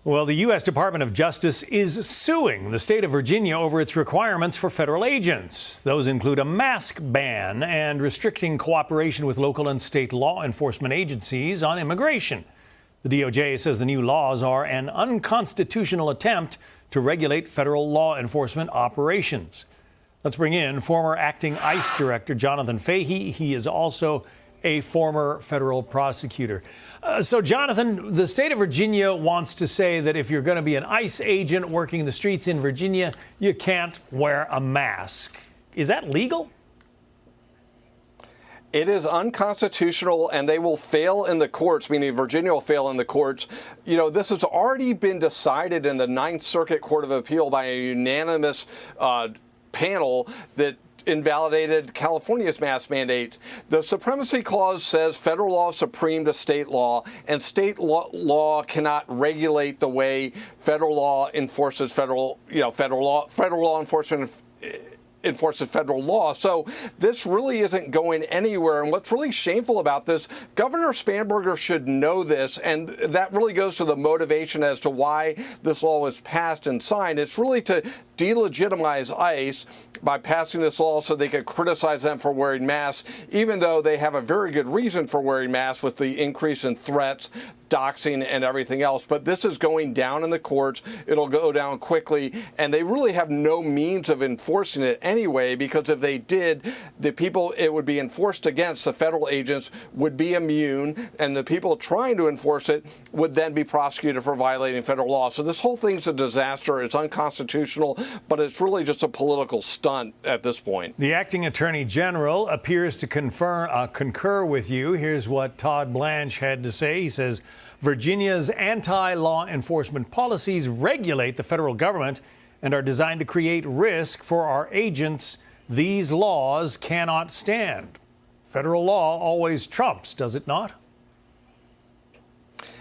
Well, the U.S. Department of Justice is suing the state of Virginia over its requirements for federal agents. Those include a mask ban and restricting cooperation with local and state law enforcement agencies on immigration. The DOJ says the new laws are an unconstitutional attempt to regulate federal law enforcement operations. Let's bring in former Acting I.C.E. Director Jonathan Fahey. He is also a former federal prosecutor. So, Jonathan, the state of Virginia wants to say that if you're going to be an ICE agent working the streets in Virginia, you can't wear a mask. Is that legal? It is unconstitutional, and they will fail in the courts, meaning Virginia will fail in the courts. You know, this has already been decided in the Ninth Circuit Court of Appeal by a unanimous panel that invalidated California's mask mandate. The Supremacy Clause says federal law is supreme to state law, and state law cannot regulate the way federal law enforces federal law enforcement enforces federal law. So this really isn't going anywhere. And what's really shameful about this, Governor Spanberger should know this, and that really goes to the motivation as to why this law was passed and signed. It's really to delegitimize ICE by passing this law so they could criticize them for wearing masks, even though they have a very good reason for wearing masks with the increase in threats, doxing, and everything else. But this is going down in the courts. It'll go down quickly, and they really have no means of enforcing it anyway, because if they did, the people it would be enforced against, the federal agents, would be immune, and the people trying to enforce it would then be prosecuted for violating federal law. So this whole thing's a disaster. It's unconstitutional, but it's really just a political stunt at this point. The acting attorney general appears to concur with you. Here's what Todd Blanche had to say. He says, Virginia's anti-law enforcement policies regulate the federal government and are designed to create risk for our agents. These laws cannot stand. Federal law always trumps, does it not?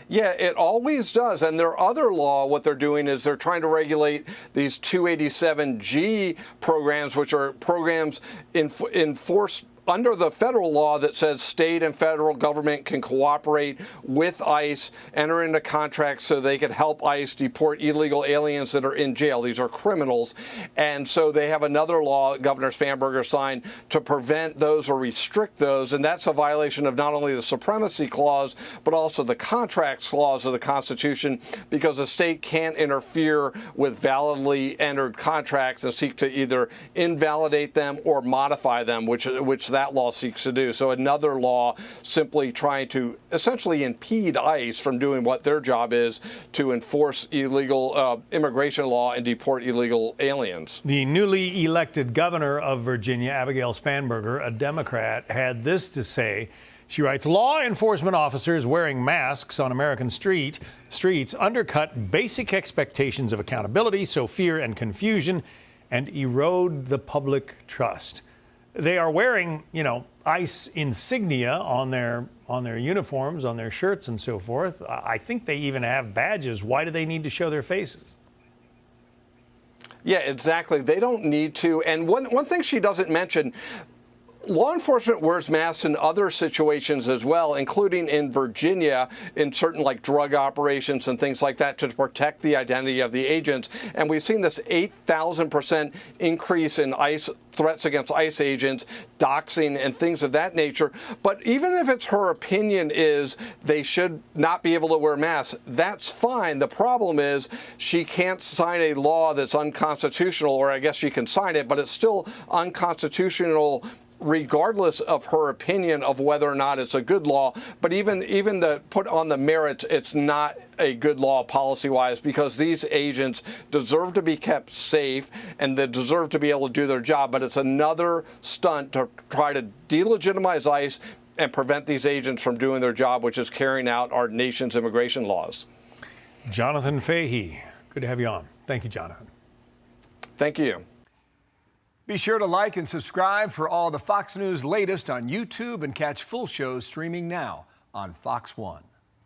Yeah, it always does. And their other law, what they're doing is they're trying to regulate these 287G programs, which are programs enforced under the federal law that says state and federal government can cooperate with ICE, enter into contracts so they could help ICE deport illegal aliens that are in jail. These are criminals. And so they have another law Governor Spanberger signed to prevent those or restrict those. And that's a violation of not only the Supremacy Clause, but also the Contracts Clause of the Constitution, because the state can't interfere with validly entered contracts and seek to either invalidate them or modify them, which that law seeks to do. So another law simply trying to essentially impede ICE from doing what their job is, to enforce illegal immigration law and deport illegal aliens. The newly elected governor of Virginia, Abigail Spanberger, a Democrat, had this to say. She writes, law enforcement officers wearing masks on American streets undercut basic expectations of accountability, sow fear and confusion, and erode the public trust. They are wearing, ICE insignia on their uniforms, on their shirts and so forth. I think they even have badges. Why do they need to show their faces? Yeah, exactly. They don't need to. And one thing she doesn't mention, law enforcement wears masks in other situations as well, including in Virginia, in certain like drug operations and things like that, to protect the identity of the agents. And we've seen this 8,000% increase in ICE threats against ICE agents, doxing, and things of that nature. But even if it's her opinion is they should not be able to wear masks, that's fine. The problem is she can't sign a law that's unconstitutional, or I guess she can sign it, but it's still unconstitutional regardless of her opinion of whether or not it's a good law. But even the put on the merits, it's not a good law policy-wise, because these agents deserve to be kept safe and they deserve to be able to do their job. But it's another stunt to try to delegitimize ICE and prevent these agents from doing their job, which is carrying out our nation's immigration laws. Jonathan Fahey, good to have you on. Thank you, Jonathan. Thank you. Be sure to like and subscribe for all the Fox News latest on YouTube, and catch full shows streaming now on Fox One.